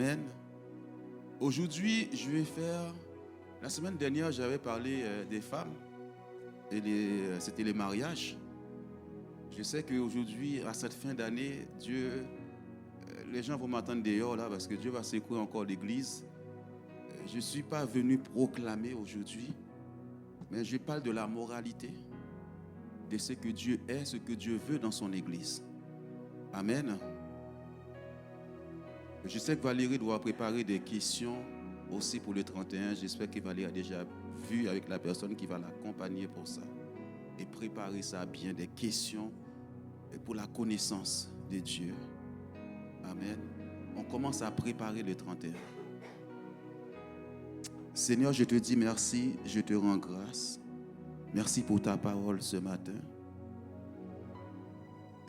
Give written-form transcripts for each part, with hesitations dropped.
Amen. Aujourd'hui, je vais faire... La semaine dernière, j'avais parlé des femmes et c'était les mariages. Je sais qu'aujourd'hui, à cette fin d'année, Dieu, les gens vont m'attendre dehors là parce que Dieu va secouer encore l'église. Je ne suis pas venu proclamer aujourd'hui, mais je parle de la moralité, de ce que Dieu est, ce que Dieu veut dans son église. Amen. Je sais que Valérie doit préparer des questions aussi pour le 31. J'espère que Valérie a déjà vu avec la personne qui va l'accompagner pour ça. Et préparer ça bien, des questions pour la connaissance de Dieu. Amen. On commence à préparer le 31. Seigneur, je te dis merci, je te rends grâce. Merci pour ta parole ce matin.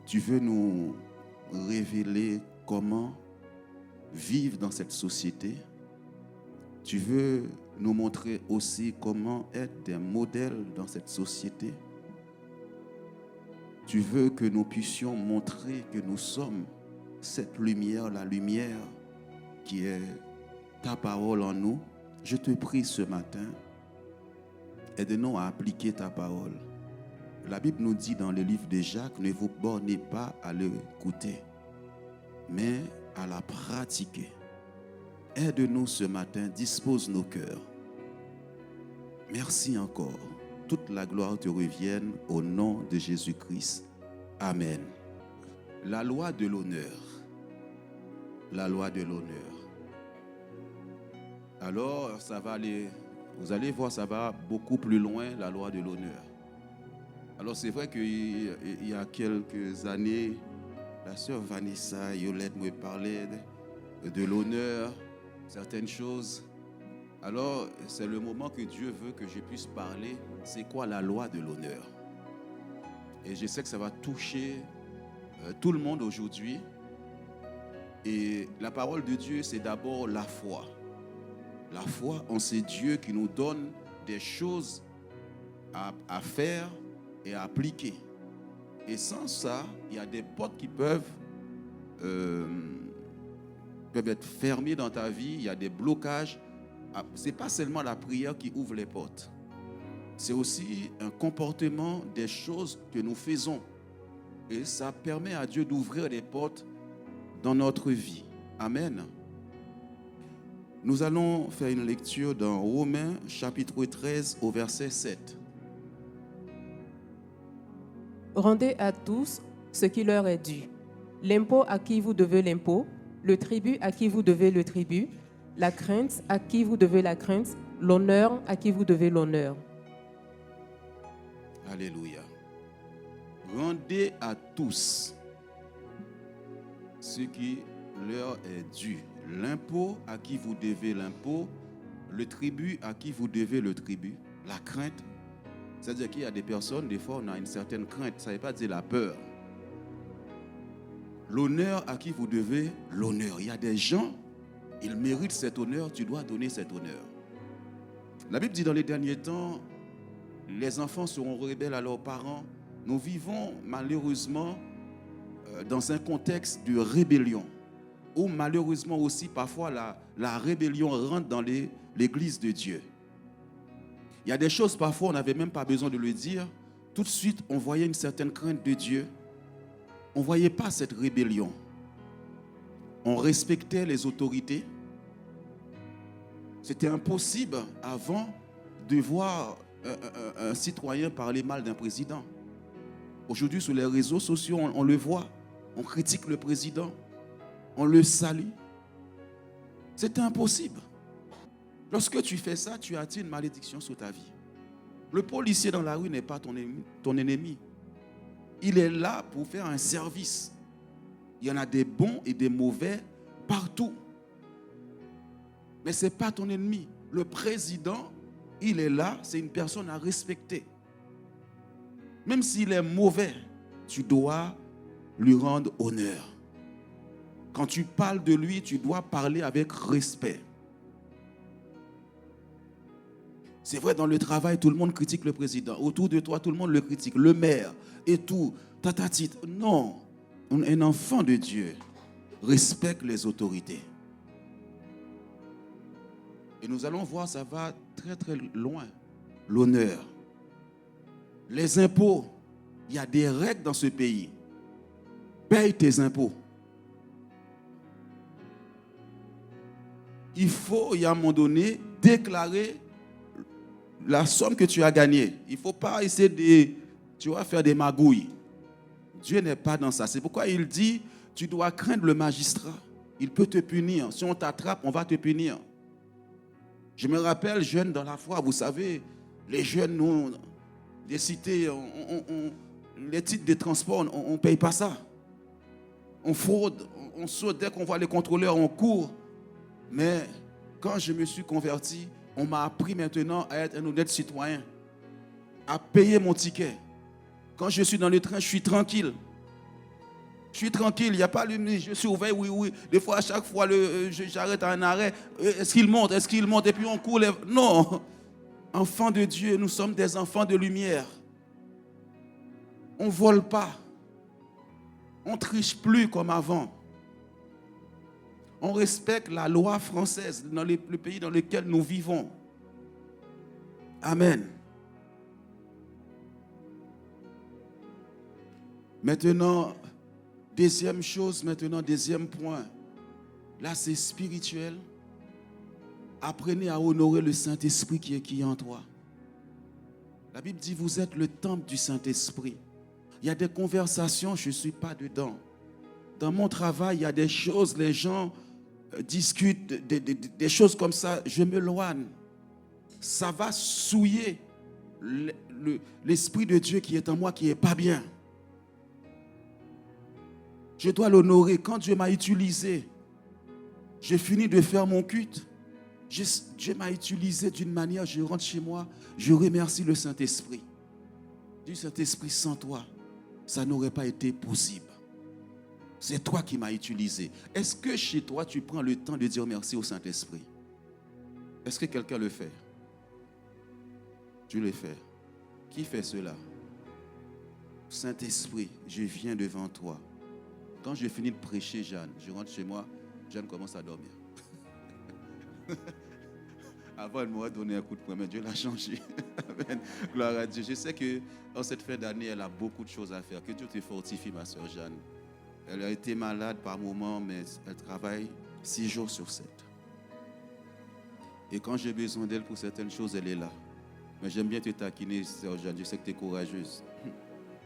Tu veux nous révéler comment vivre dans cette société. Tu veux nous montrer aussi comment être des modèles dans cette société. Tu veux que nous puissions montrer que nous sommes cette lumière, la lumière qui est ta parole en nous. Je te prie ce matin, aide-nous à appliquer ta parole. La Bible nous dit dans le livre de Jacques, ne vous bornez pas à l'écouter, mais à la pratiquer. Aide-nous ce matin, dispose nos cœurs. Merci encore. Toute la gloire te revienne au nom de Jésus-Christ. Amen. La loi de l'honneur. La loi de l'honneur. Alors, ça va aller, vous allez voir, ça va beaucoup plus loin, la loi de l'honneur. Alors, c'est vrai qu'il y a quelques années, la sœur Vanessa Yolette me parlait de l'honneur, certaines choses. Alors, c'est le moment que Dieu veut que je puisse parler. C'est quoi la loi de l'honneur? Et je sais que ça va toucher tout le monde aujourd'hui. Et la parole de Dieu, c'est d'abord la foi. La foi en ce Dieu qui nous donne des choses à faire et à appliquer. Et sans ça, il y a des portes qui peuvent être fermées dans ta vie. Il y a des blocages. Ce n'est pas seulement la prière qui ouvre les portes. C'est aussi un comportement des choses que nous faisons. Et ça permet à Dieu d'ouvrir des portes dans notre vie. Amen. Nous allons faire une lecture dans Romains chapitre 13 au verset 7. Rendez à tous ce qui leur est dû. L'impôt à qui vous devez l'impôt, le tribut à qui vous devez le tribut, la crainte à qui vous devez la crainte, l'honneur à qui vous devez l'honneur. Alléluia. Rendez à tous ce qui leur est dû. L'impôt à qui vous devez l'impôt, le tribut à qui vous devez le tribut, la crainte. C'est-à-dire qu'il y a des personnes, des fois on a une certaine crainte, ça ne veut pas dire la peur. L'honneur à qui vous devez l'honneur. Il y a des gens, ils méritent cet honneur, tu dois donner cet honneur. La Bible dit dans les derniers temps, les enfants seront rebelles à leurs parents. Nous vivons malheureusement dans un contexte de rébellion, où malheureusement aussi parfois la rébellion rentre dans l'église de Dieu. Il y a des choses parfois on n'avait même pas besoin de le dire. Tout de suite on voyait une certaine crainte de Dieu. On ne voyait pas cette rébellion. On respectait les autorités. C'était impossible avant de voir un citoyen parler mal d'un président. Aujourd'hui, sur les réseaux sociaux, on le voit. On critique le président. On le salue. C'était impossible. Lorsque tu fais ça, tu attires une malédiction sur ta vie. Le policier dans la rue n'est pas ton ennemi. Il est là pour faire un service. Il y en a des bons et des mauvais partout. Mais ce n'est pas ton ennemi. Le président, il est là, c'est une personne à respecter. Même s'il est mauvais, tu dois lui rendre honneur. Quand tu parles de lui, tu dois parler avec respect. C'est vrai, dans le travail, tout le monde critique le président. Autour de toi, tout le monde le critique. Le maire et tout. Tatatit. Non. Un enfant de Dieu respecte les autorités. Et nous allons voir, ça va très très loin. L'honneur. Les impôts, il y a des règles dans ce pays. Paye tes impôts. Il faut, à un moment donné, déclarer la somme que tu as gagnée. Il ne faut pas essayer de faire des magouilles. Dieu n'est pas dans ça. C'est pourquoi il dit, tu dois craindre le magistrat. Il peut te punir. Si on t'attrape, on va te punir. Je me rappelle, jeune dans la foi, vous savez, les jeunes, nous, des cités, les titres de transport, on ne paye pas ça. On fraude, on saute. Dès qu'on voit les contrôleurs, on court. Mais quand je me suis converti, on m'a appris maintenant à être un honnête citoyen, à payer mon ticket. Quand je suis dans le train, je suis tranquille. Je suis tranquille, il n'y a pas de... Je surveille, oui. Des fois, à chaque fois, j'arrête à un arrêt. Est-ce qu'il monte? Et puis on court. Non. Enfants de Dieu, nous sommes des enfants de lumière. On ne vole pas. On ne triche plus comme avant. On respecte la loi française dans le pays dans lequel nous vivons. Amen. Maintenant, deuxième point. Là, c'est spirituel. Apprenez à honorer le Saint-Esprit qui est en toi. La Bible dit, vous êtes le temple du Saint-Esprit. Il y a des conversations, je ne suis pas dedans. Dans mon travail, il y a des choses, les gens discutent, des choses comme ça, je m'éloigne. Ça va souiller l'Esprit de Dieu qui est en moi, qui n'est pas bien. Je dois l'honorer. Quand Dieu m'a utilisé, j'ai fini de faire mon culte. Dieu m'a utilisé d'une manière, je rentre chez moi, je remercie le Saint-Esprit. Du Saint-Esprit, sans toi, ça n'aurait pas été possible. C'est toi qui m'as utilisé. Est-ce que chez toi, tu prends le temps de dire merci au Saint-Esprit? Est-ce que quelqu'un le fait? Tu le fais. Qui fait cela? Saint-Esprit, je viens devant toi. Quand je finis de prêcher, Jeanne, je rentre chez moi, Jeanne commence à dormir. Avant, elle m'aurait donné un coup de poing, mais Dieu l'a changé. Amen. Gloire à Dieu. Je sais qu'en cette fin d'année, elle a beaucoup de choses à faire. Que Dieu te fortifie, ma soeur Jeanne. Elle a été malade par moments, mais elle travaille 6 jours sur 7. Et quand j'ai besoin d'elle pour certaines choses, elle est là. Mais j'aime bien te taquiner, sœur Jeanne. Je sais que tu es courageuse.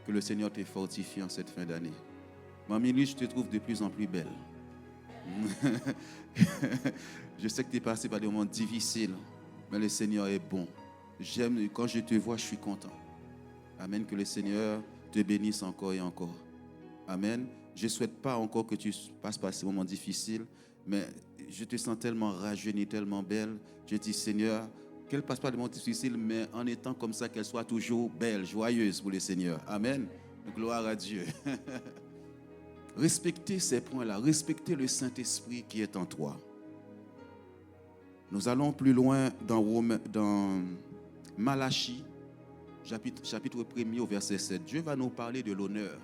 Que le Seigneur te fortifie en cette fin d'année. Mamie Louise, je te trouve de plus en plus belle. Je sais que tu es passé par des moments difficiles, mais le Seigneur est bon. J'aime, quand je te vois, je suis content. Amen, que le Seigneur te bénisse encore et encore. Amen. Je ne souhaite pas encore que tu passes par ces moments difficiles, mais je te sens tellement rajeunie, tellement belle. Je dis, Seigneur, qu'elle passe pas de moments difficiles, mais en étant comme ça, qu'elle soit toujours belle, joyeuse pour le Seigneur. Amen. Gloire à Dieu. Respectez ces points-là. Respectez le Saint-Esprit qui est en toi. Nous allons plus loin dans Malachie, chapitre 1er au verset 7. Dieu va nous parler de l'honneur.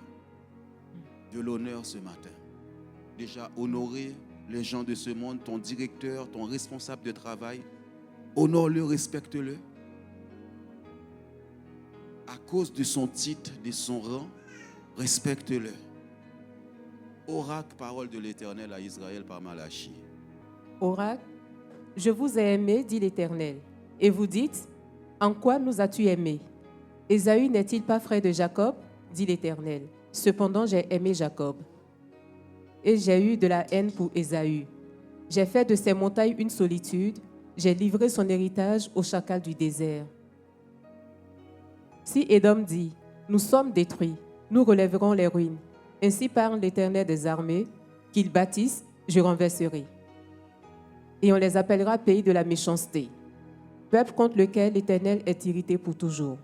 De l'honneur ce matin. Déjà, honorer les gens de ce monde, ton directeur, ton responsable de travail. Honore-le, respecte-le. À cause de son titre, de son rang, respecte-le. Oracle, parole de l'Éternel à Israël par Malachie. Oracle, je vous ai aimé, dit l'Éternel. Et vous dites, en quoi nous as-tu aimés? Ésaü n'est-il pas frère de Jacob, dit l'Éternel. Cependant, j'ai aimé Jacob. Et j'ai eu de la haine pour Ésaü. J'ai fait de ses montagnes une solitude. J'ai livré son héritage aux chacals du désert. Si Édom dit, nous sommes détruits, nous relèverons les ruines. Ainsi parle l'Éternel des armées, qu'ils bâtissent, je renverserai. Et on les appellera pays de la méchanceté, peuple contre lequel l'Éternel est irrité pour toujours.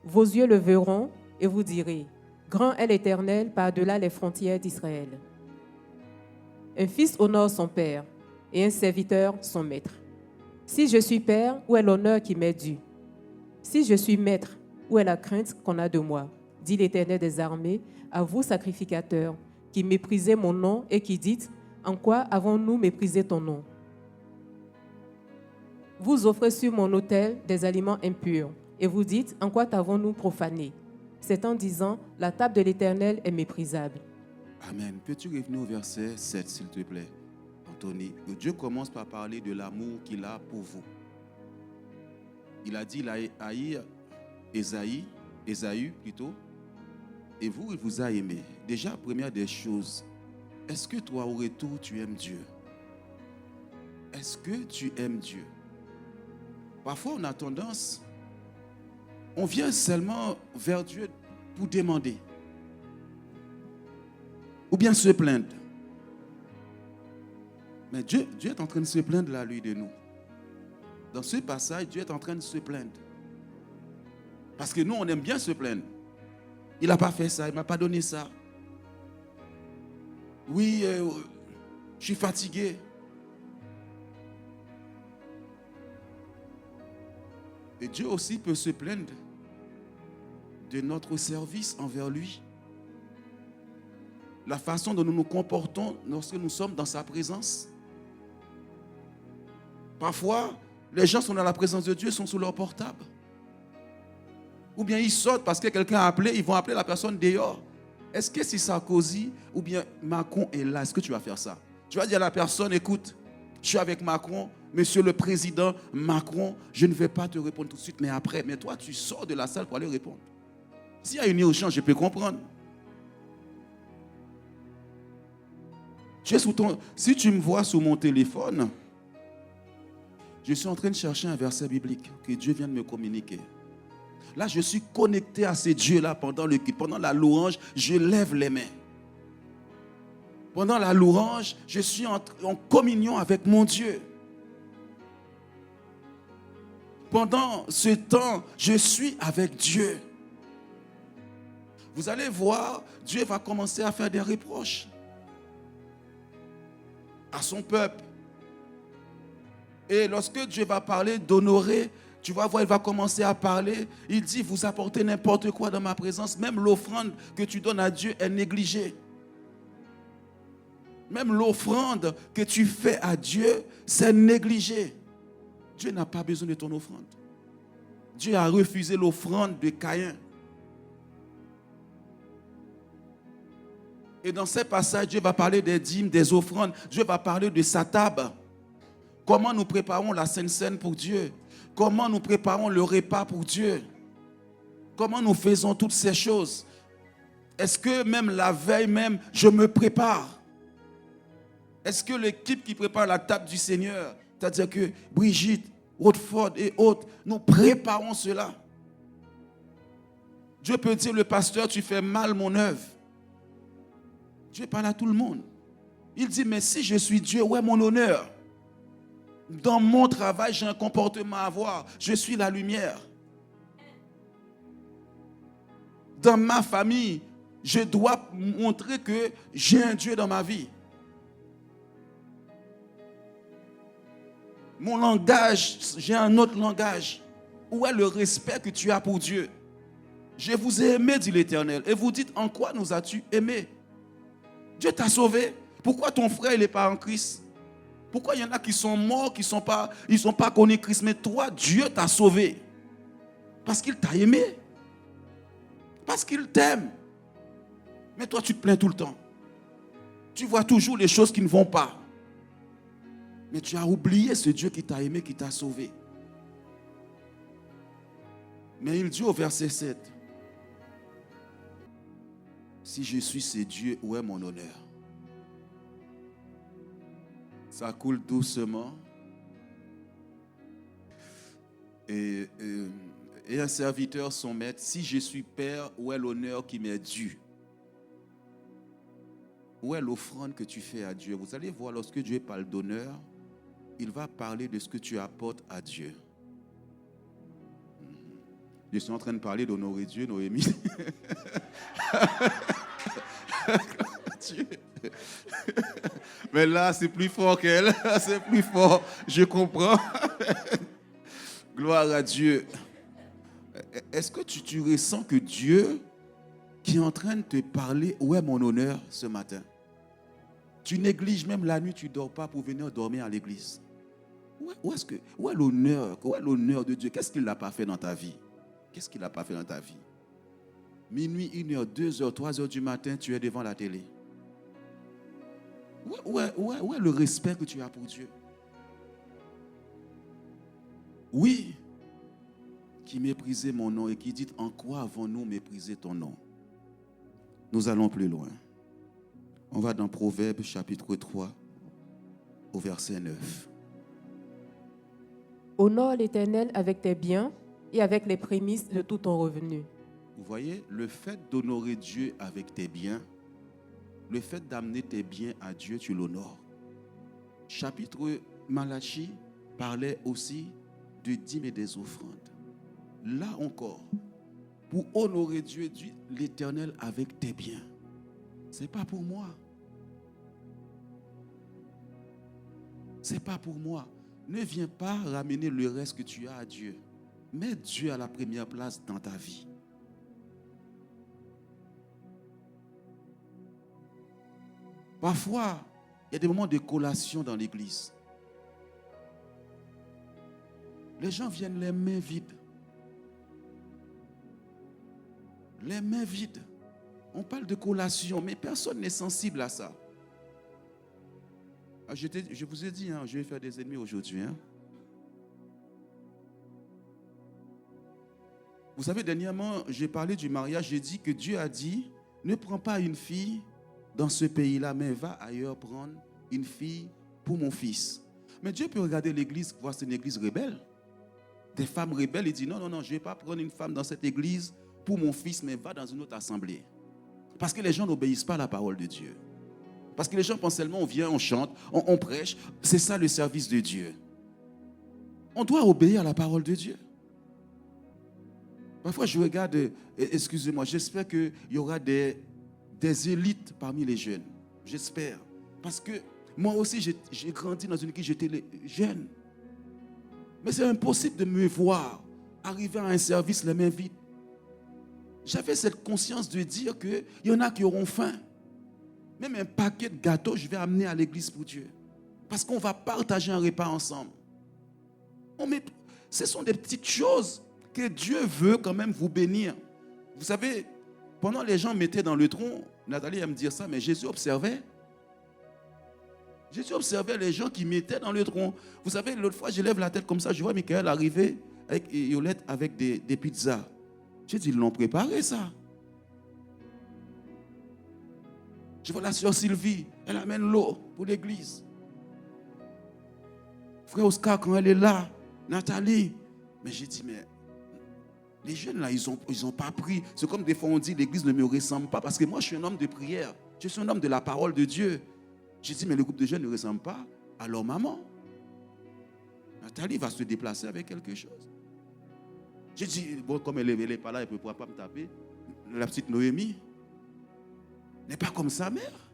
Vos yeux le verront et vous direz, grand est l'Éternel par-delà les frontières d'Israël. Un fils honore son père et un serviteur son maître. Si je suis père, où est l'honneur qui m'est dû? Si je suis maître, où est la crainte qu'on a de moi? Dit l'Éternel des armées, à vous sacrificateurs, qui méprisez mon nom et qui dites, en quoi avons-nous méprisé ton nom? Vous offrez sur mon autel des aliments impurs. Et vous dites, en quoi t'avons-nous profané? C'est en disant, la table de l'Éternel est méprisable. Amen. Peux-tu revenir au verset 7, s'il te plaît, Anthony? Dieu commence par parler de l'amour qu'il a pour vous. Il a dit, il a haï Ésaü plutôt, et vous, il vous a aimé. Déjà, première des choses, est-ce que toi, au retour, tu aimes Dieu? Est-ce que tu aimes Dieu? Parfois, on a tendance, on vient seulement vers Dieu pour demander. Ou bien se plaindre. Mais Dieu est en train de se plaindre là, lui, de nous. Dans ce passage, Dieu est en train de se plaindre. Parce que nous, on aime bien se plaindre. Il n'a pas fait ça, il ne m'a pas donné ça. Oui, je suis fatigué. Et Dieu aussi peut se plaindre de notre service envers lui. La façon dont nous nous comportons lorsque nous sommes dans sa présence. Parfois, les gens sont dans la présence de Dieu, sont sous leur portable. Ou bien ils sortent parce que quelqu'un a appelé, ils vont appeler la personne dehors. Est-ce que si Sarkozy ou bien Macron est là, est-ce que tu vas faire ça? Tu vas dire à la personne, écoute, je suis avec Macron, monsieur le président Macron, je ne vais pas te répondre tout de suite, mais après. Mais toi, tu sors de la salle pour aller répondre. S'il y a une urgence, je peux comprendre. Si tu me vois sur mon téléphone, je suis en train de chercher un verset biblique que Dieu vient de me communiquer. Là, je suis connecté à ce Dieu-là pendant le culte. Pendant la louange, je lève les mains. Pendant la louange, je suis en communion avec mon Dieu. Pendant ce temps, je suis avec Dieu. Vous allez voir, Dieu va commencer à faire des reproches à son peuple. Et lorsque Dieu va parler d'honorer, tu vas voir, il va commencer à parler. Il dit, vous apportez n'importe quoi dans ma présence. Même l'offrande que tu donnes à Dieu est négligée. Même l'offrande que tu fais à Dieu, c'est négligé. Dieu n'a pas besoin de ton offrande. Dieu a refusé l'offrande de Caïn. Et dans ces passages, Dieu va parler des dîmes, des offrandes. Dieu va parler de sa table. Comment nous préparons la Sainte Seine pour Dieu? Comment nous préparons le repas pour Dieu? Comment nous faisons toutes ces choses? Est-ce que même la veille même, je me prépare? Est-ce que l'équipe qui prépare la table du Seigneur, c'est-à-dire que Brigitte, Rodford et autres, nous préparons cela? Dieu peut dire, le pasteur, tu fais mal mon œuvre. Dieu parle à tout le monde. Il dit, mais si je suis Dieu, où est mon honneur? Dans mon travail, j'ai un comportement à avoir. Je suis la lumière. Dans ma famille, je dois montrer que j'ai un Dieu dans ma vie. Mon langage, j'ai un autre langage. Où est le respect que tu as pour Dieu? Je vous ai aimé, dit l'Éternel. Et vous dites, en quoi nous as-tu aimé? Dieu t'a sauvé. Pourquoi ton frère n'est pas en Christ? Pourquoi il y en a qui sont morts, qui sont pas connus Christ? Mais toi, Dieu t'a sauvé. Parce qu'il t'a aimé. Parce qu'il t'aime. Mais toi, tu te plains tout le temps. Tu vois toujours les choses qui ne vont pas. Mais tu as oublié ce Dieu qui t'a aimé, qui t'a sauvé. Mais il dit au verset 7, si je suis ce Dieu, où est mon honneur? Ça coule doucement. Et un serviteur, son maître, si je suis père, où est l'honneur qui m'est dû? Où est l'offrande que tu fais à Dieu? Vous allez voir, lorsque Dieu parle d'honneur, il va parler de ce que tu apportes à Dieu. Je suis en train de parler d'honorer Dieu, Noémie. Dieu. Mais là, c'est plus fort qu'elle. C'est plus fort. Je comprends. Gloire à Dieu. Est-ce que tu ressens que Dieu qui est en train de te parler, où est mon honneur ce matin? Tu négliges même la nuit, tu ne dors pas pour venir dormir à l'église. Où est l'honneur de Dieu? Qu'est-ce qu'il n'a pas fait dans ta vie? Qu'est-ce qu'il n'a pas fait dans ta vie? Minuit, 1h, 2h, 3h du matin, tu es devant la télé. Où est le respect que tu as pour Dieu? Oui, qui méprisait mon nom et qui dit en quoi avons-nous méprisé ton nom? Nous allons plus loin. On va dans Proverbes chapitre 3 au verset 9. Honore l'Éternel avec tes biens et avec les prémices de tout ton revenu. Vous voyez, le fait d'honorer Dieu avec tes biens, le fait d'amener tes biens à Dieu, tu l'honores. Chapitre Malachie parlait aussi de dîmes et des offrandes. Là encore, pour honorer Dieu, l'Éternel avec tes biens. Ce n'est pas pour moi. Ce n'est pas pour moi. Ne viens pas ramener le reste que tu as à Dieu. Mets Dieu à la première place dans ta vie. Parfois, il y a des moments de collation dans l'église. Les gens viennent les mains vides. Les mains vides. On parle de collation, mais personne n'est sensible à ça. Je vous ai dit, je vais faire des ennemis aujourd'hui. Vous savez, dernièrement, j'ai parlé du mariage. J'ai dit que Dieu a dit, ne prends pas une fille dans ce pays-là, mais va ailleurs prendre une fille pour mon fils. Mais Dieu peut regarder l'église, voir c'est une église rebelle. Des femmes rebelles, il dit, non, je ne vais pas prendre une femme dans cette église pour mon fils, mais va dans une autre assemblée. Parce que les gens n'obéissent pas à la parole de Dieu. Parce que les gens pensent seulement, on vient, on chante, on prêche. C'est ça le service de Dieu. On doit obéir à la parole de Dieu. Parfois, je regarde, excusez-moi, j'espère qu'il y aura des élites parmi les jeunes. J'espère. Parce que moi aussi, j'ai grandi dans une église, j'étais jeune. Mais c'est impossible de me voir arriver à un service les mains vides. J'avais cette conscience de dire qu'il y en a qui auront faim. Même un paquet de gâteaux, je vais amener à l'église pour Dieu. Parce qu'on va partager un repas ensemble. Ce sont des petites choses que Dieu veut quand même vous bénir. Vous savez, pendant les gens mettaient dans le tronc, Nathalie aime dire ça, mais Jésus observait. Jésus observait les gens qui mettaient dans le tronc. Vous savez, l'autre fois, je lève la tête comme ça, je vois Michael arriver avec Yolette avec des pizzas. J'ai dit, ils l'ont préparé ça. Je vois la sœur Sylvie, elle amène l'eau pour l'église. Frère Oscar, quand elle est là, Nathalie. Mais j'ai dit, mais les jeunes là, ils ont pas pris. C'est comme des fois on dit, l'église ne me ressemble pas. Parce que moi, je suis un homme de prière. Je suis un homme de la parole de Dieu. J'ai dit, mais le groupe de jeunes ne ressemble pas à leur maman. Nathalie va se déplacer avec quelque chose. J'ai dit, bon, comme elle n'est pas là, elle ne pourra pas me taper. La petite Noémie n'est pas comme sa mère.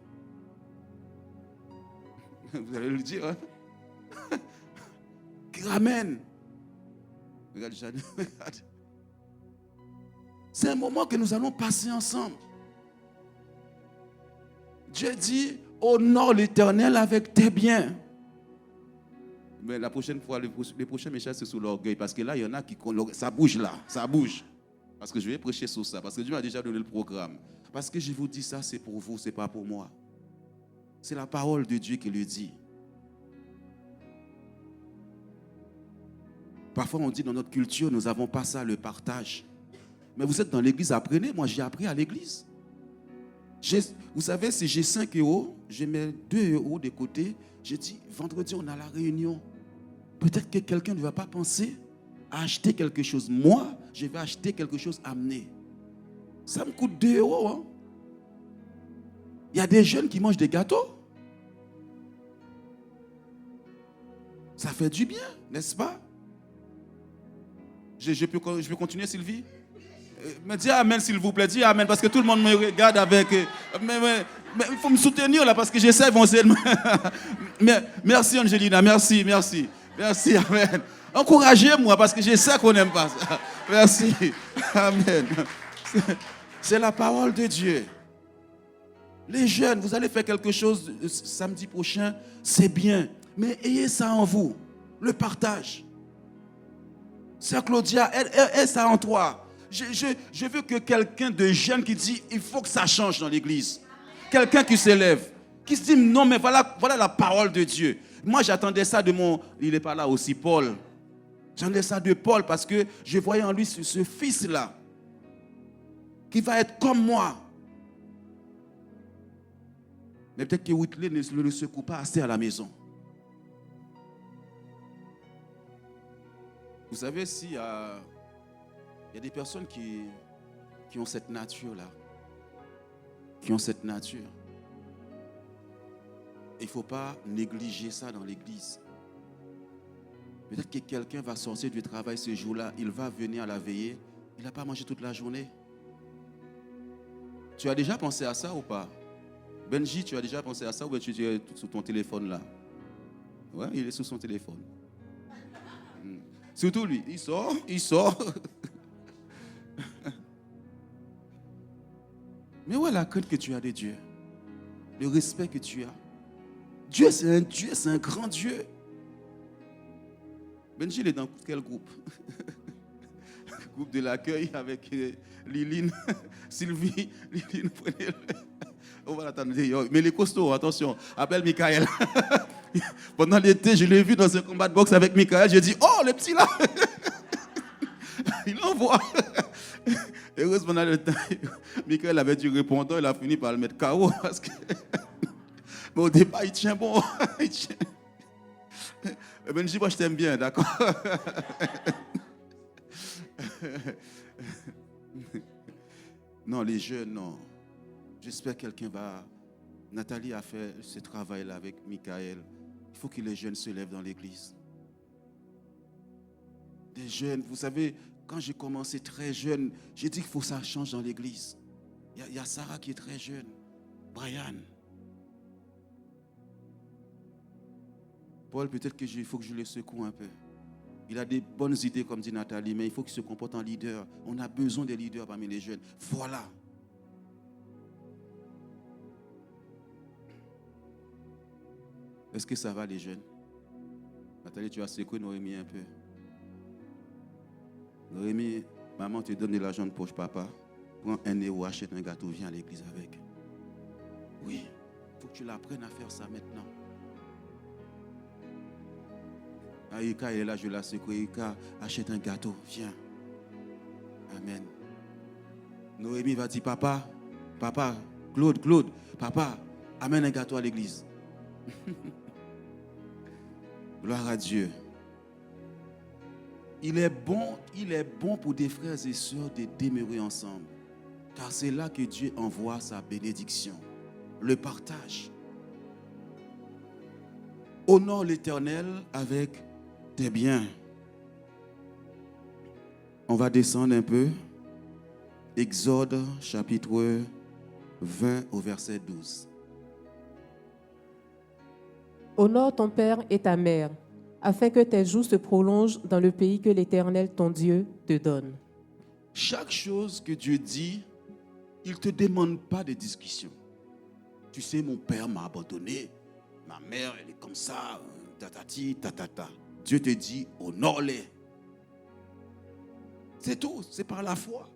Vous allez le dire, hein? Qui ramène. Regarde, Jeanne, regarde. C'est un moment que nous allons passer ensemble. Dieu dit, honore l'Éternel avec tes biens. Mais la prochaine fois, les prochains messages, c'est sur l'orgueil. Parce que là, il y en a qui... Ça bouge là, ça bouge. Parce que je vais prêcher sur ça. Parce que Dieu m'a déjà donné le programme. Parce que je vous dis ça, c'est pour vous, ce n'est pas pour moi. C'est la parole de Dieu qui le dit. Parfois, on dit dans notre culture, nous n'avons pas ça, le partage. Mais vous êtes dans l'église, apprenez. Moi, j'ai appris à l'église. Vous savez, si j'ai 5 €, je mets 2 € de côté. J'ai dit, vendredi, on a la réunion. Peut-être que quelqu'un ne va pas penser à acheter quelque chose. Moi, je vais acheter quelque chose amené. Ça me coûte 2 €. Hein. Il y a des jeunes qui mangent des gâteaux. Ça fait du bien, n'est-ce pas? Je peux continuer, Sylvie? Mais dis amen, s'il vous plaît. Dis amen, parce que tout le monde me regarde avec... Mais il faut me soutenir là, parce que j'essaie éventuellement. Merci, Angelina. Merci. Merci, amen. Encouragez-moi, parce que je sais qu'on n'aime pas ça. Merci. Amen. C'est la parole de Dieu. Les jeunes, vous allez faire quelque chose samedi prochain, c'est bien. Mais ayez ça en vous. le partage. Sœur Claudia, elle ça en toi. Je veux que quelqu'un de jeune qui dit, il faut que ça change dans l'église. Quelqu'un qui s'élève, qui se dit, non mais voilà la parole de Dieu. Moi j'attendais ça de il n'est pas là aussi, Paul. J'attendais ça de Paul parce que je voyais en lui ce fils-là, qui va être comme moi. Mais peut-être que Whitley ne le secoue pas assez à la maison. Vous savez, s'il y a des personnes qui ont cette nature-là, qui ont cette nature, il ne faut pas négliger ça dans l'église. Peut-être que quelqu'un va sortir du travail ce jour-là, il va venir à la veillée, il n'a pas mangé toute la journée. Tu as déjà pensé à ça ou pas? Benji, tu as déjà pensé à ça ou bien tu es sur ton téléphone là? Ouais, il est sur son téléphone. Surtout lui, il sort. Mais ouais, la crainte que tu as de Dieu, le respect que tu as. Dieu, c'est un grand Dieu. Benji, il est dans quel groupe? Groupe de l'accueil avec Liline, Sylvie, Liline, prenez-le. On va l'attendre. Mais les costauds, attention, appelle Michael. Pendant l'été, je l'ai vu dans un combat de boxe avec Michael. J'ai dit, oh, le petit là. Il envoie. Heureusement, pendant le temps, Michael avait du répondant. Il a fini par le mettre KO. Parce que... Mais au départ, il tient bon. Benji, moi, je t'aime bien, d'accord? Non, les jeunes, non. J'espère que quelqu'un va... Nathalie a fait ce travail-là avec Michael. Il faut que les jeunes se lèvent dans l'église. Des jeunes, vous savez, quand j'ai commencé très jeune, j'ai dit qu'il faut que ça change dans l'église. Il y a Sarah qui est très jeune. Brian. Paul, peut-être qu'il faut que je le secoue un peu. Il a des bonnes idées, comme dit Nathalie, mais il faut qu'il se comporte en leader. On a besoin des leaders parmi les jeunes. Voilà. Est-ce que ça va, les jeunes? Nathalie, tu as secoué Noémie un peu. Noémie, maman te donne de l'argent de poche, papa. Prends 1 euro, achète un gâteau, viens à l'église avec. Oui, il faut que tu l'apprennes à faire ça maintenant. Aïka est là, je la secoue. Aïka, achète un gâteau, viens. Amen. Noémie va dire, papa, Claude, papa, amène un gâteau à l'église. Gloire à Dieu. Il est bon pour des frères et sœurs de demeurer ensemble. Car c'est là que Dieu envoie sa bénédiction. Le partage. Honore l'Éternel avec tes biens. On va descendre un peu. Exode chapitre 20 au verset 12. Honore ton père et ta mère, afin que tes jours se prolongent dans le pays que l'Éternel, ton Dieu, te donne. Chaque chose que Dieu dit, il ne te demande pas de discussion. Tu sais, mon père m'a abandonné, ma mère, elle est comme ça, tatati, tatata. Dieu te dit, honore-les. C'est tout, c'est par la foi.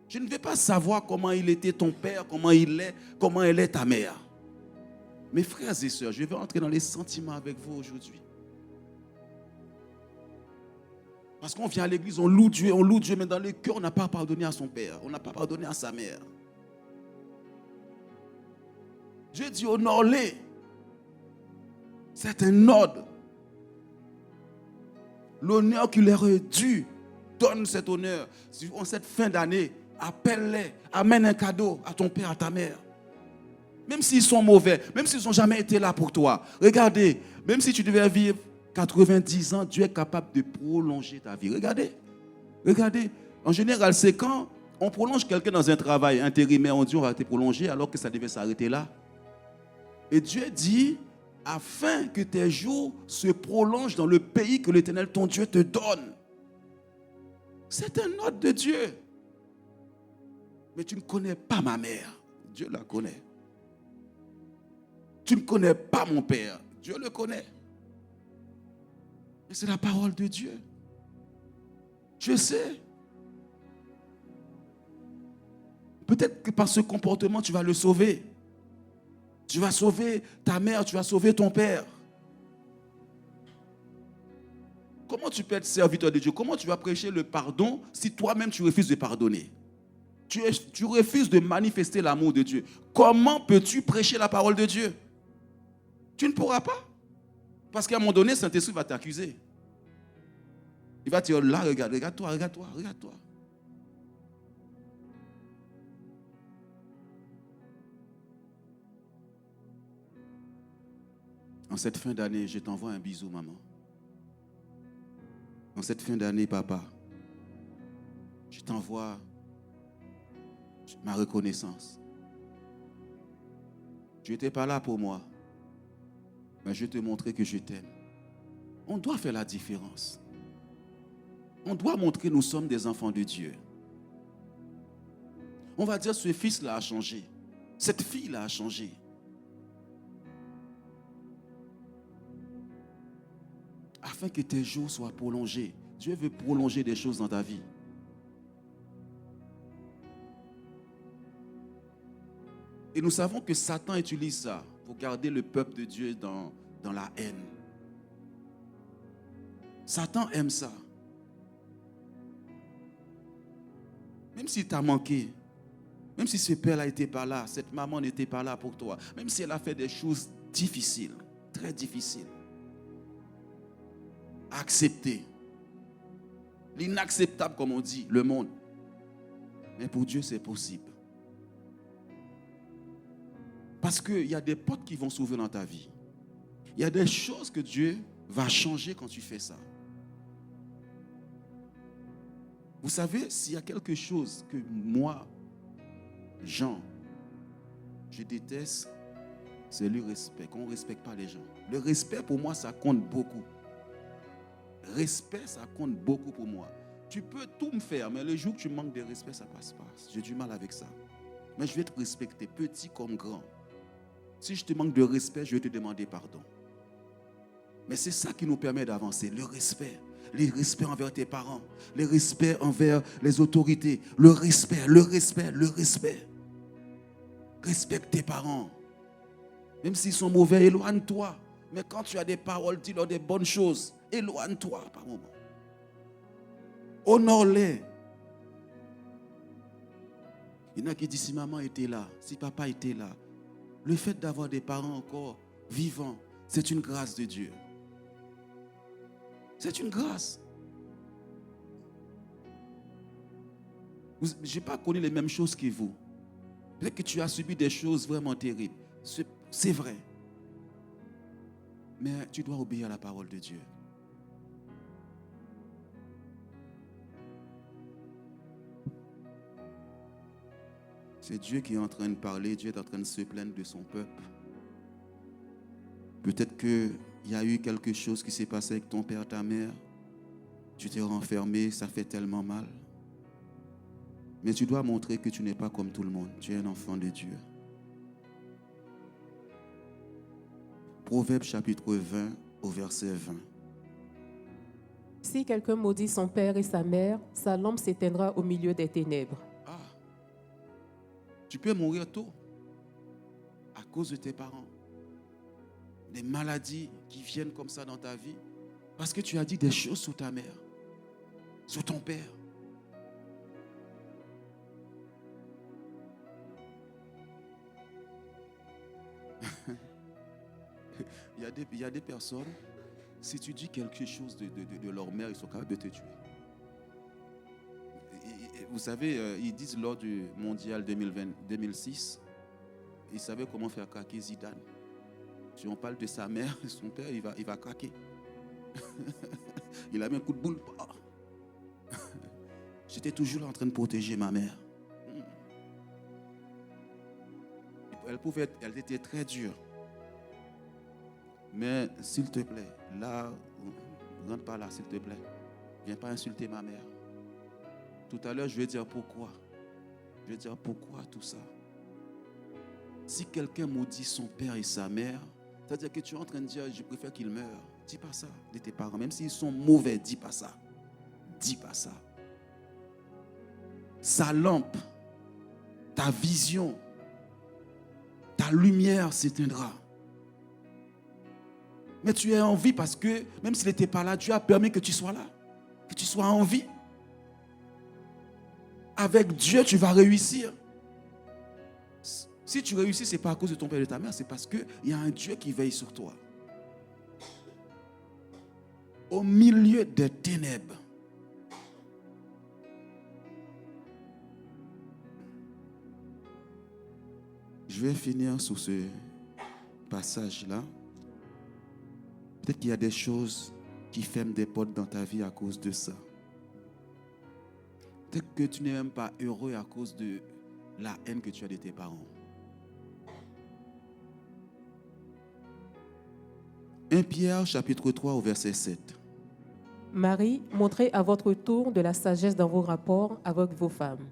Je ne vais pas savoir comment il était ton père, comment elle est ta mère. Mes frères et sœurs, je vais entrer dans les sentiments avec vous aujourd'hui. Parce qu'on vient à l'église, on loue Dieu, mais dans le cœur, on n'a pas pardonné à son père, on n'a pas pardonné à sa mère. Dieu dit honore-les. C'est un ordre. L'honneur qui leur est dû, donne cet honneur. En cette fin d'année, appelle-les, amène un cadeau à ton père, à ta mère. Même s'ils sont mauvais, même s'ils n'ont jamais été là pour toi. Regardez, même si tu devais vivre 90 ans, Dieu est capable de prolonger ta vie. Regardez. En général, c'est quand on prolonge quelqu'un dans un travail intérimaire, on dit on va te prolonger alors que ça devait s'arrêter là. Et Dieu dit, afin que tes jours se prolongent dans le pays que l'Éternel, ton Dieu, te donne. C'est un ordre de Dieu. Mais tu ne connais pas ma mère. Dieu la connaît. Tu ne connais pas mon père. Dieu le connaît. Et c'est la parole de Dieu. Je sais. Peut-être que par ce comportement, tu vas le sauver. Tu vas sauver ta mère, tu vas sauver ton père. Comment tu peux être serviteur de Dieu? Comment tu vas prêcher le pardon si toi-même tu refuses de pardonner? Tu refuses de manifester l'amour de Dieu. Comment peux-tu prêcher la parole de Dieu? Tu ne pourras pas. Parce qu'à un moment donné, Saint-Esprit va t'accuser. Il va te dire, là, regarde-toi. En cette fin d'année, je t'envoie un bisou, maman. En cette fin d'année, papa, je t'envoie ma reconnaissance. Tu n'étais pas là pour moi, mais je vais te montrer que je t'aime. On doit faire la différence. On doit montrer que nous sommes des enfants de Dieu. On va dire, ce fils-là a changé. Cette fille-là a changé. Afin que tes jours soient prolongés. Dieu veut prolonger des choses dans ta vie. Et nous savons que Satan utilise ça pour garder le peuple de Dieu dans la haine. Satan aime ça. Même s'il t'a manqué, même si ce père n'était pas là, cette maman n'était pas là pour toi, même si elle a fait des choses difficiles, très difficiles, accepter. L'inacceptable, comme on dit, le monde. Mais pour Dieu, c'est possible. Parce qu'il y a des portes qui vont s'ouvrir dans ta vie. Il y a des choses que Dieu va changer quand tu fais ça. Vous savez, s'il y a quelque chose que moi, Jean, je déteste, c'est le respect. Qu'on ne respecte pas les gens. Le respect, pour moi, ça compte beaucoup. Respect, ça compte beaucoup pour moi. Tu peux tout me faire, mais le jour que tu manques de respect, ça passe pas. J'ai du mal avec ça. Mais je vais te respecter, petit comme grand. Si je te manque de respect, je vais te demander pardon. Mais c'est ça qui nous permet d'avancer, le respect. Le respect envers tes parents, le respect envers les autorités, le respect. Respecte tes parents. Même s'ils sont mauvais, éloigne-toi. Mais quand tu as des paroles, dis-leur des bonnes choses. Éloigne-toi par moment. Honore-les. Il y en a qui disent, si maman était là, si papa était là, le fait d'avoir des parents encore vivants, c'est une grâce de Dieu. C'est une grâce. Je n'ai pas connu les mêmes choses que vous. Peut-être que tu as subi des choses vraiment terribles. C'est vrai. Mais tu dois obéir à la parole de Dieu. C'est Dieu qui est en train de parler. Dieu est en train de se plaindre de son peuple. Peut-être qu'il y a eu quelque chose qui s'est passé avec ton père, ta mère. Tu t'es renfermé, ça fait tellement mal. Mais tu dois montrer que tu n'es pas comme tout le monde. Tu es un enfant de Dieu. Proverbe chapitre 20 au verset 20. Si quelqu'un maudit son père et sa mère, sa lampe s'éteindra au milieu des ténèbres. Ah, tu peux mourir tôt à cause de tes parents. Des maladies qui viennent comme ça dans ta vie parce que tu as dit des choses sur ta mère, sur ton père. Il y a des personnes, si tu dis quelque chose de leur mère, ils sont capables de te tuer. Vous savez, ils disent lors du mondial 2006, ils savaient comment faire craquer Zidane. Si on parle de sa mère, son père, il va craquer. Il a mis un coup de boule. J'étais toujours là en train de protéger ma mère. Elle était très dure. Mais s'il te plaît, là, ne rentre pas là, s'il te plaît. Viens pas insulter ma mère. Tout à l'heure, je vais dire pourquoi. Je vais dire pourquoi tout ça. Si quelqu'un maudit son père et sa mère, c'est-à-dire que tu es en train de dire, je préfère qu'il meure. Dis pas ça de tes parents. Même s'ils sont mauvais, dis pas ça. Dis pas ça. Sa lampe, ta vision, ta lumière s'éteindra. Mais tu es en vie parce que, même s'il n'était pas là, Dieu a permis que tu sois là. Que tu sois en vie. Avec Dieu, tu vas réussir. Si tu réussis, ce n'est pas à cause de ton père et de ta mère, c'est parce qu'il y a un Dieu qui veille sur toi. Au milieu des ténèbres. Je vais finir sur ce passage-là. Peut-être qu'il y a des choses qui ferment des portes dans ta vie à cause de ça. Peut-être que tu n'es même pas heureux à cause de la haine que tu as de tes parents. 1 Pierre chapitre 3 au verset 7. Marie, montrez à votre tour de la sagesse dans vos rapports avec vos femmes.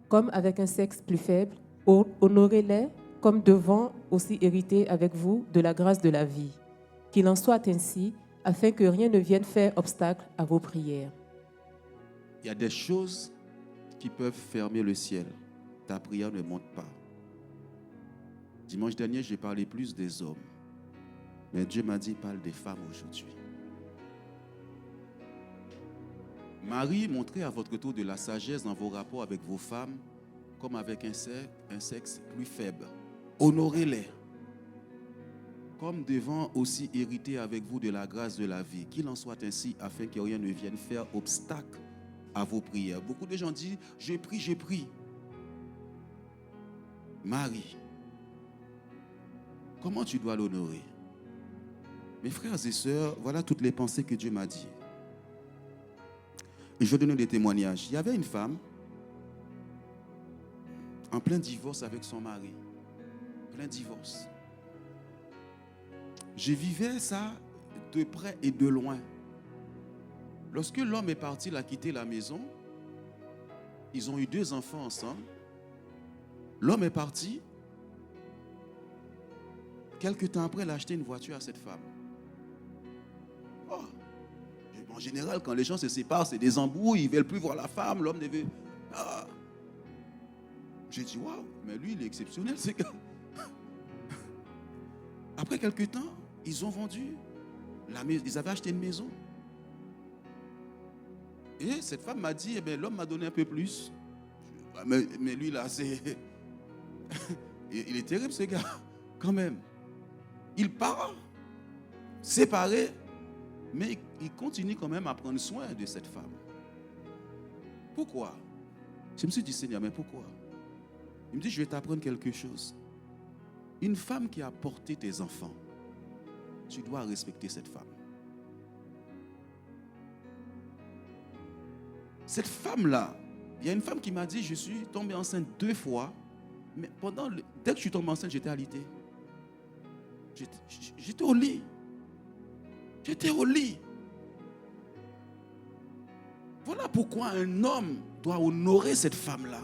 Comme avec un sexe plus faible, honorez-les comme devant aussi hériter avec vous de la grâce de la vie. Qu'il en soit ainsi, afin que rien ne vienne faire obstacle à vos prières. Il y a des choses qui peuvent fermer le ciel. Ta prière ne monte pas. Dimanche dernier, j'ai parlé plus des hommes. Mais Dieu m'a dit, parle des femmes aujourd'hui. Marie, montrez à votre tour de la sagesse dans vos rapports avec vos femmes, comme avec un sexe plus faible. Honorez-les, comme devant aussi hériter avec vous de la grâce de la vie. Qu'il en soit ainsi, afin que rien ne vienne faire obstacle à vos prières. Beaucoup de gens disent, je prie. Marie, comment tu dois l'honorer? Mes frères et sœurs, voilà toutes les pensées que Dieu m'a dit. Et je vais donner des témoignages. Il y avait une femme en plein divorce avec son mari. Plein divorce. Je vivais ça de près et de loin. Lorsque l'homme est parti, il a quitté la maison. Ils ont eu 2 enfants ensemble. L'homme est parti. Quelque temps après, il a acheté une voiture à cette femme. Oh. En général, quand les gens se séparent, c'est des embrouilles. Ils ne veulent plus voir la femme. L'homme ne veut... Ah. J'ai dit, waouh, mais lui, il est exceptionnel, ce gars. Après quelques temps, ils ont vendu la maison. Ils avaient acheté une maison. Et cette femme m'a dit, eh bien, l'homme m'a donné un peu plus. Mais lui, là, c'est... Il est terrible, ce gars, quand même. Il part séparé, mais il continue quand même à prendre soin de cette femme. Pourquoi? Je me suis dit, Seigneur, mais pourquoi? Il me dit, je vais t'apprendre quelque chose. Une femme qui a porté tes enfants, tu dois respecter cette femme. Cette femme-là, il y a une femme qui m'a dit, je suis tombée enceinte 2 fois, mais dès que je suis tombée enceinte, j'étais alitée. J'étais au lit. J'étais au lit. Voilà pourquoi un homme doit honorer cette femme-là.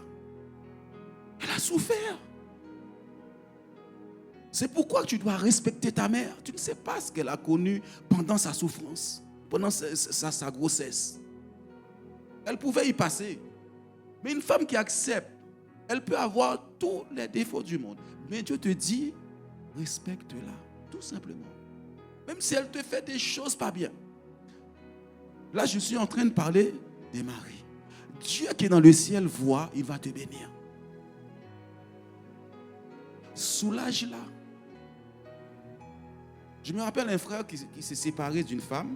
Elle a souffert. C'est pourquoi tu dois respecter ta mère. Tu ne sais pas ce qu'elle a connu pendant sa souffrance, pendant sa grossesse. Elle pouvait y passer. Mais une femme qui accepte, elle peut avoir tous les défauts du monde. Mais Dieu te dit, respecte-la, tout simplement. Même si elle te fait des choses pas bien. Là, je suis en train de parler des maris. Dieu qui est dans le ciel voit, il va te bénir. Soulage-la. Je me rappelle un frère qui s'est séparé d'une femme.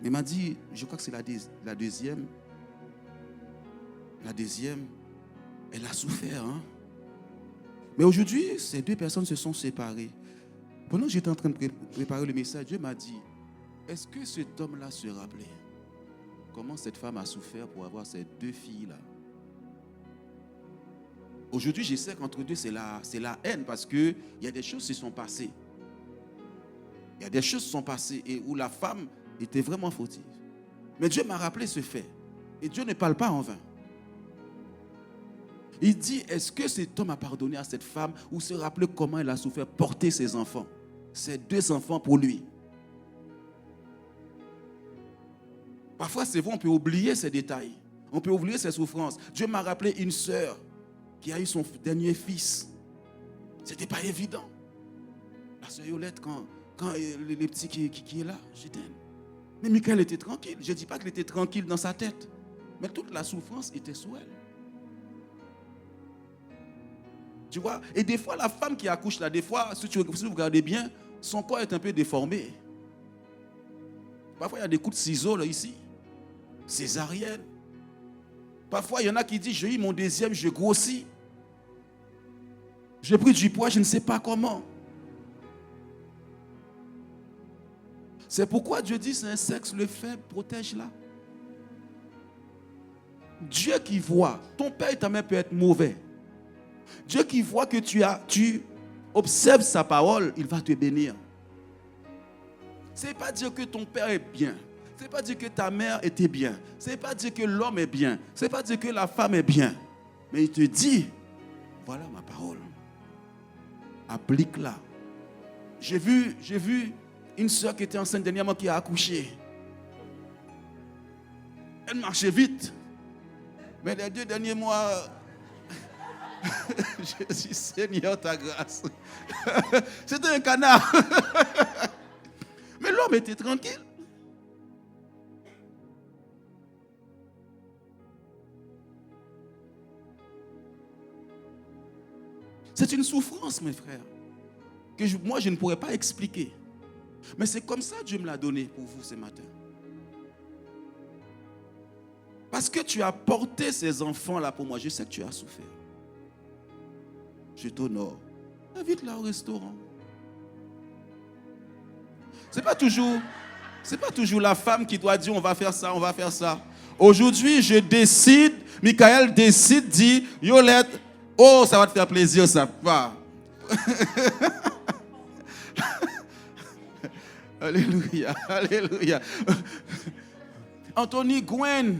Il m'a dit, je crois que c'est la deuxième. La deuxième, elle a souffert. Hein? Mais aujourd'hui, ces 2 personnes se sont séparées. Pendant que j'étais en train de préparer le message, Dieu m'a dit, est-ce que cet homme-là se rappelait comment cette femme a souffert pour avoir ces 2 filles-là? Aujourd'hui, je sais qu'entre deux, c'est la haine parce qu'il y a des choses qui se sont passées. Il y a des choses qui se sont passées et où la femme était vraiment fautive. Mais Dieu m'a rappelé ce fait. Et Dieu ne parle pas en vain. Il dit, est-ce que cet homme a pardonné à cette femme ou se rappelait comment elle a souffert porter ses enfants, ses 2 enfants pour lui? Parfois, c'est vrai, on peut oublier ces détails. On peut oublier ces souffrances. Dieu m'a rappelé une sœur qui a eu son dernier fils. Ce n'était pas évident. La sœur Yolette, quand les petits qui est là, j'étais... Mais Michael était tranquille. Je ne dis pas qu'il était tranquille dans sa tête. Mais toute la souffrance était sur elle. Tu vois? Et des fois, la femme qui accouche là, des fois, si vous regardez bien, son corps est un peu déformé. Parfois, il y a des coups de ciseaux là, ici. Césarienne. Parfois, il y en a qui disent, j'ai eu mon deuxième, je grossis. J'ai pris du poids, je ne sais pas comment. C'est pourquoi Dieu dit, c'est un sexe, le faible, protège-la. Dieu qui voit, ton père et ta mère peuvent être mauvais. Dieu qui voit que tu observes sa parole, il va te bénir. Ce n'est pas dire que ton père est bien. Ce n'est pas dire que ta mère était bien. Ce n'est pas dire que l'homme est bien. Ce n'est pas dire que la femme est bien. Mais il te dit, voilà ma parole. Applique-la. J'ai vu une soeur qui était enceinte dernièrement qui a accouché. Elle marchait vite. Mais les 2 derniers mois, je dis Seigneur ta grâce. C'était un canard. Mais l'homme était tranquille. C'est une souffrance, mes frères, que moi je ne pourrais pas expliquer. Mais c'est comme ça que Dieu me l'a donné pour vous ce matin. Parce que tu as porté ces enfants-là pour moi, je sais que tu as souffert. Je t'honore. Invite-la au restaurant. C'est pas toujours la femme qui doit dire on va faire ça, on va faire ça. Aujourd'hui, je décide, Michael décide, dit, Yolette, oh, ça va te faire plaisir, ça va. Alléluia, alléluia. Anthony, Gwen,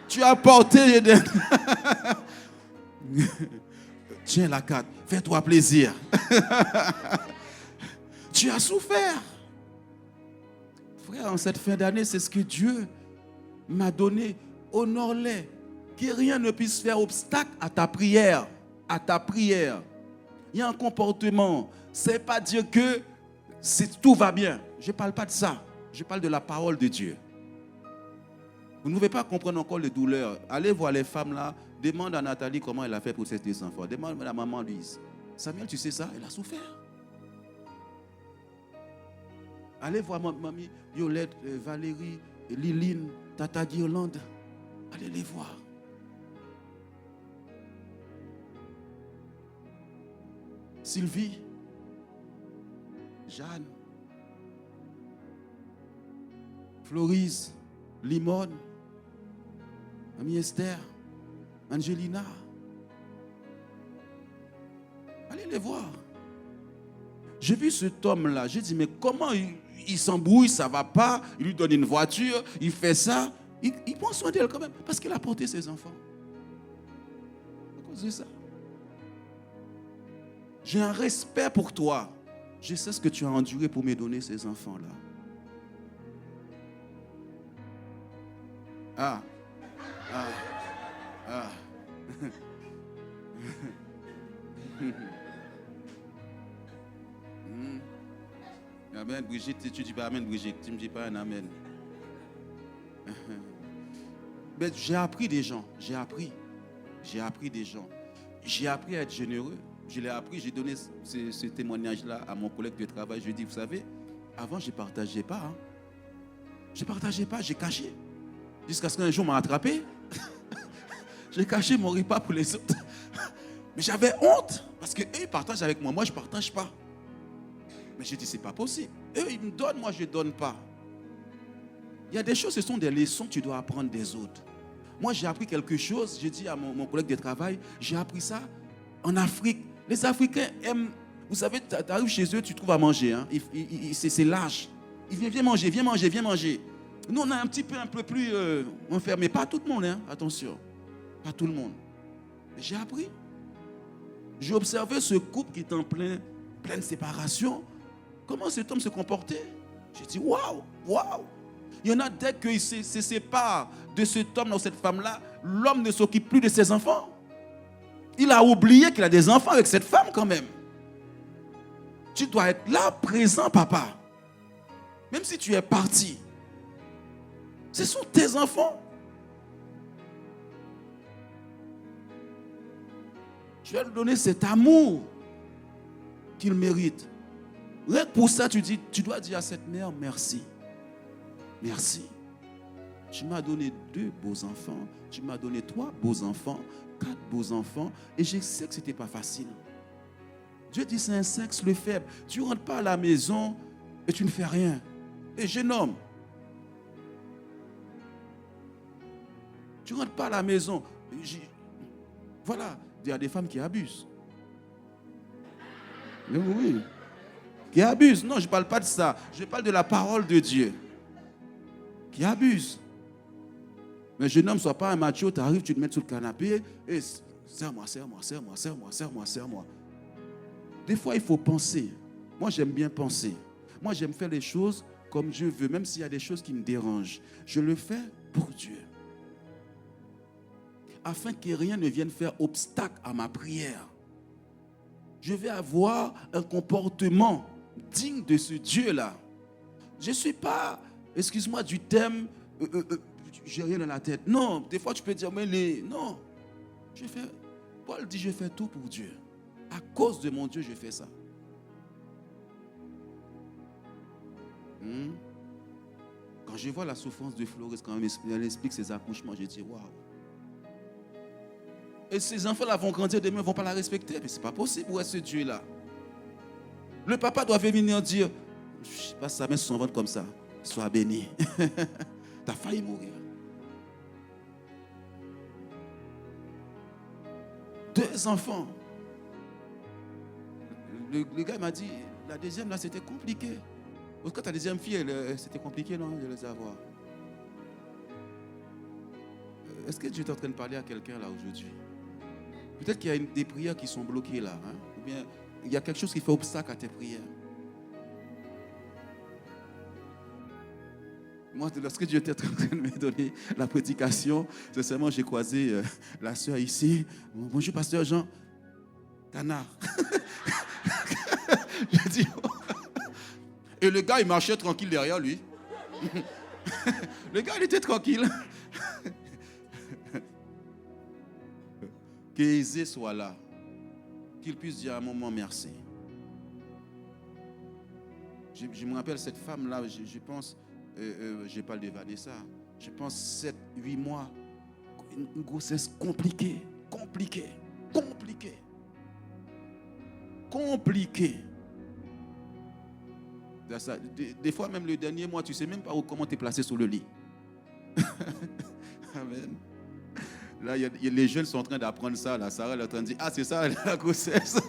tu as porté Eden. Tiens la carte, fais-toi plaisir. Tu as souffert. Frère, en cette fin d'année, c'est ce que Dieu m'a donné. Honore-les. Que rien ne puisse faire obstacle à ta prière. À ta prière. Il y a un comportement. Ce n'est pas dire que tout va bien. Je ne parle pas de ça. Je parle de la parole de Dieu. Vous ne pouvez pas comprendre encore les douleurs. Allez voir les femmes là. Demande à Nathalie comment elle a fait pour ces enfants. Demande à la maman Louise. Samuel, tu sais ça? Elle a souffert. Allez voir mamie Yolette, Valérie, Liline, Tata Guirlande. Allez les voir. Sylvie, Jeanne, Florise, Limone, Mamie Esther, Angelina. Allez les voir. J'ai vu cet homme-là, j'ai dit, mais comment il s'embrouille, ça ne va pas, il lui donne une voiture, il fait ça. Il prend soin d'elle quand même, parce qu'il a porté ses enfants. À cause de ça. J'ai un respect pour toi. Je sais ce que tu as enduré pour me donner ces enfants-là. Ah. Amen, Brigitte, tu dis pas amen, Brigitte, tu ne me dis pas un amen. Mais j'ai appris des gens, j'ai appris des gens. J'ai appris à être généreux. Je l'ai appris, j'ai donné ce témoignage-là à mon collègue de travail. Je lui ai dit, vous savez, avant, je ne partageais pas. Hein. Je ne partageais pas, j'ai caché. Jusqu'à ce qu'un jour, on m'a attrapé. J'ai caché mon repas pour les autres. Mais j'avais honte. Parce qu'eux, ils partagent avec moi. Moi, je ne partage pas. Mais j'ai dit, ce n'est pas possible. Eux, ils me donnent, moi, je ne donne pas. Il y a des choses, ce sont des leçons que tu dois apprendre des autres. Moi, j'ai appris quelque chose. J'ai dit à mon collègue de travail, j'ai appris ça en Afrique. Les Africains aiment, vous savez, tu arrives chez eux, tu trouves à manger. Hein. C'est large. Ils viennent, viens manger. Nous, on est un peu plus enfermés. Pas tout le monde, hein. Attention. Pas tout le monde. Mais j'ai appris. J'ai observé ce couple qui est en pleine séparation. Comment cet homme se comportait. J'ai dit, waouh, waouh. Il y en a dès qu'il se sépare de cet homme ou cette femme-là, l'homme ne s'occupe plus de ses enfants. Il a oublié qu'il a des enfants avec cette femme quand même. Tu dois être là, présent, papa. Même si tu es parti. Ce sont tes enfants. Je vais lui donner cet amour qu'il mérite. Rien que pour ça, tu dois dire à cette mère, merci. Merci. Tu m'as donné 2 beaux enfants. Tu m'as donné 3 beaux enfants, 4 beaux enfants. Et je sais que ce n'était pas facile. Dieu dit, c'est un sexe le faible. Tu ne rentres pas à la maison et tu ne fais rien. Et jeune homme, tu ne rentres pas à la maison. Voilà, il y a des femmes qui abusent. Oui. Qui abusent. Non, je ne parle pas de ça. Je parle de la parole de Dieu. Qui abusent. Mais jeune homme, ne sois pas un macho, tu arrives, tu te mets sur le canapé et serre-moi. Des fois, il faut penser. Moi, j'aime bien penser. Moi, j'aime faire les choses comme Dieu veut, même s'il y a des choses qui me dérangent. Je le fais pour Dieu. Afin que rien ne vienne faire obstacle à ma prière. Je vais avoir un comportement digne de ce Dieu-là. Je ne suis pas, excuse-moi du thème, j'ai rien dans la tête. Non, des fois tu peux dire, mais non. Paul dit, je fais tout pour Dieu. À cause de mon Dieu, je fais ça. Quand je vois la souffrance de Floris, quand elle explique ses accouchements, je dis, waouh. Et ces enfants-là vont grandir demain, ils ne vont pas la respecter. Mais ce n'est pas possible, où est ce Dieu-là? Le papa doit venir dire, je passe sa main sur son ventre comme ça, sois béni. Tu as failli mourir. 2 enfants. Le gars m'a dit, la deuxième là, c'était compliqué. Parce que ta deuxième fille, c'était compliqué, non, de les avoir. Est-ce que Dieu est en train de parler à quelqu'un là aujourd'hui? Peut-être qu'il y a des prières qui sont bloquées là. Hein? Ou bien il y a quelque chose qui fait obstacle à tes prières. Moi, lorsque Dieu était en train de me donner la prédication, sincèrement, j'ai croisé la sœur ici. Bonjour, pasteur Jean. Canard. J'ai dit, oh. Et le gars, il marchait tranquille derrière lui. Le gars, il était tranquille. Qu'Aisé soit là. Qu'il puisse dire à un moment merci. Je me rappelle cette femme-là, je pense, je parle de Vanessa, je pense 7-8 mois, une grossesse compliquée. Des fois, même le dernier mois, tu ne sais même pas comment tu es placé sur le lit. Amen. Là, les jeunes sont en train d'apprendre ça. Là. Sarah est en train de dire, ah, c'est ça la grossesse.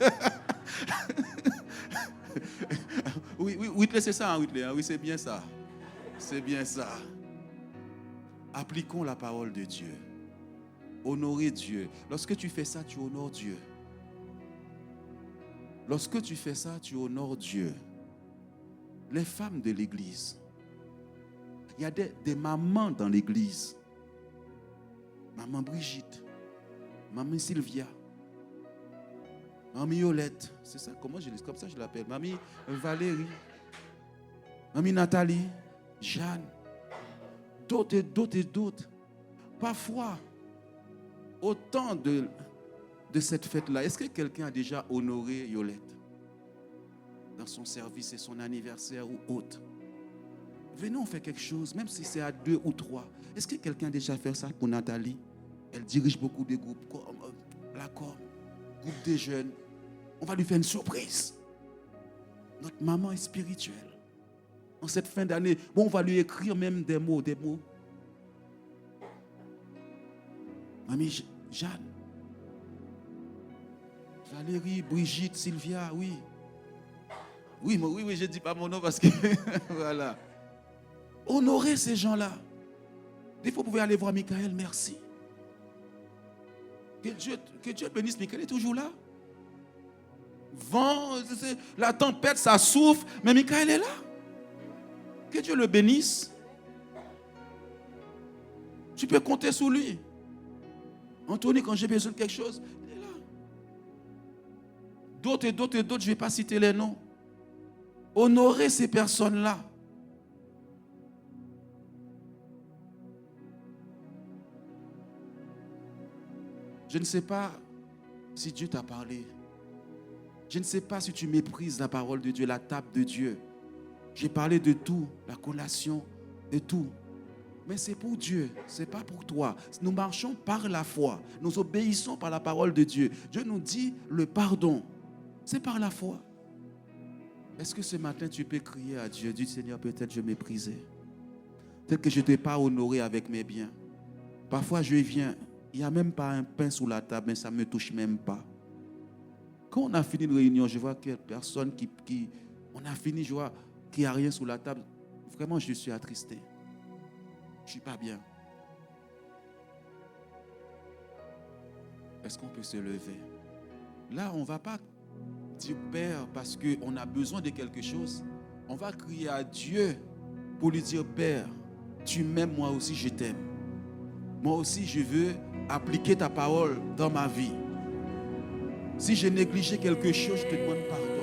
Oui, Whitley, c'est ça, hein, Whitley. Hein? Oui, c'est bien ça. C'est bien ça. Appliquons la parole de Dieu. Honorer Dieu. Lorsque tu fais ça, tu honores Dieu. Lorsque tu fais ça, tu honores Dieu. Les femmes de l'église. Il y a des mamans dans l'église. Maman Brigitte, maman Sylvia, maman Yolette, c'est ça, comme ça je l'appelle, maman Valérie, maman Nathalie, Jeanne, d'autres et d'autres. Parfois, au temps de cette fête-là, est-ce que quelqu'un a déjà honoré Yolette dans son service et son anniversaire ou autre? Venez, on fait quelque chose, même si c'est à 2 ou 3. Est-ce que quelqu'un a déjà fait ça pour Nathalie? Elle dirige beaucoup de groupes, comme groupe des jeunes. On va lui faire une surprise. Notre maman est spirituelle. En cette fin d'année, on va lui écrire même des mots. Mamie Jeanne, Valérie, Brigitte, Sylvia, oui. Oui, je ne dis pas mon nom parce que, voilà. Honorez ces gens-là. Des fois, vous pouvez aller voir Michael, merci. Que Dieu bénisse Michael, est toujours là. Vent, la tempête, ça souffle, mais Michael est là. Que Dieu le bénisse. Tu peux compter sur lui. Anthony, quand j'ai besoin de quelque chose, il est là. D'autres, je ne vais pas citer les noms. Honorer ces personnes-là. Je ne sais pas si Dieu t'a parlé. Je ne sais pas si tu méprises la parole de Dieu, la table de Dieu. J'ai parlé de tout, la collation, de tout. Mais c'est pour Dieu, ce n'est pas pour toi. Nous marchons par la foi. Nous obéissons par la parole de Dieu. Dieu nous dit le pardon. C'est par la foi. Est-ce que ce matin, tu peux crier à Dieu, dire Seigneur, peut-être je méprisais. Peut-être que je ne t'ai pas honoré avec mes biens. Parfois, je viens, il n'y a même pas un pain sur la table, mais ça ne me touche même pas. Quand on a fini une réunion, je vois qu'il y a personne on a fini, je vois qu'il n'y a rien sur la table. Vraiment, je suis attristé. Je ne suis pas bien. Est-ce qu'on peut se lever? Là, on ne va pas dire Père parce qu'on a besoin de quelque chose. On va crier à Dieu pour lui dire Père, tu m'aimes, moi aussi je t'aime. Moi aussi je veux appliquer ta parole dans ma vie. Si j'ai négligé quelque chose, je te demande pardon.